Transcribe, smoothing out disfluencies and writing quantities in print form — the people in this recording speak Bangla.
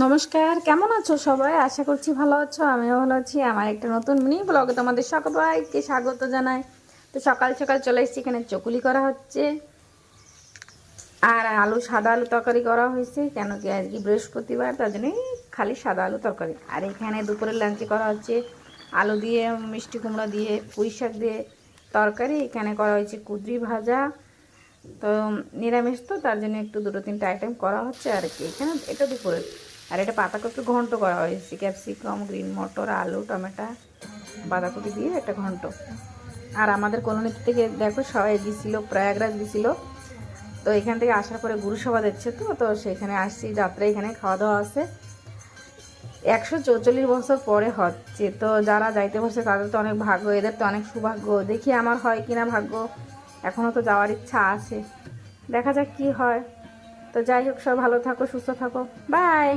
নমস্কার, কেমন আছো সবাই? আশা করছি ভালো আছো। আমিও ভালো আছি। আমার একটা নতুন মিনি ব্লগে তোমাদের সবাইকে স্বাগত জানাই। তো সকাল সকাল চলে এসেছি, এখানে চকুলি করা হচ্ছে আর সাদা আলু তরকারি করা হয়েছে, কেন কি আজকে বৃহস্পতিবার, তার জন্যই খালি সাদা আলু তরকারি। আর এখানে দুপুরের লাঞ্চে করা হচ্ছে আলু দিয়ে, মিষ্টি কুমড়া দিয়ে, পুঁই শাক দিয়ে তরকারি। এখানে করা হয়েছে কুঁদরি ভাজা। তো নিরামিষ তো, তার জন্য একটু দুটো তিনটে আইটেম করা হচ্ছে আর কি। এখানে এটা দুপুরে। আর এটা পাতাকপি ঘন্ট করা হয়েছে, ক্যাপসিকাম, গ্রিন মটর, আলু, টমেটো, বাঁধাকপি দিয়ে একটা ঘন্ট। আর আমাদের কলোনি থেকে দেখো সবাই দিছিল, প্রয়াগরাজ দিছিল। তো এখান থেকে আসার পরে গুরুসভা দিচ্ছে, তো তো সেখানে আসছি, যাত্রা এখানে খাওয়া দাওয়া আছে। 144 বছর পরে হচ্ছে, তো যারা যাইতে পারছে তাদের তো অনেক ভাগ্য, এদের তো অনেক সৌভাগ্য। দেখি আমার হয় কিনা ভাগ্য, এখনও তো যাওয়ার ইচ্ছা আছে, দেখা যাক কি হয়। তো যাই হোক, সব ভালো থাকো, সুস্থ থাকো, বাই।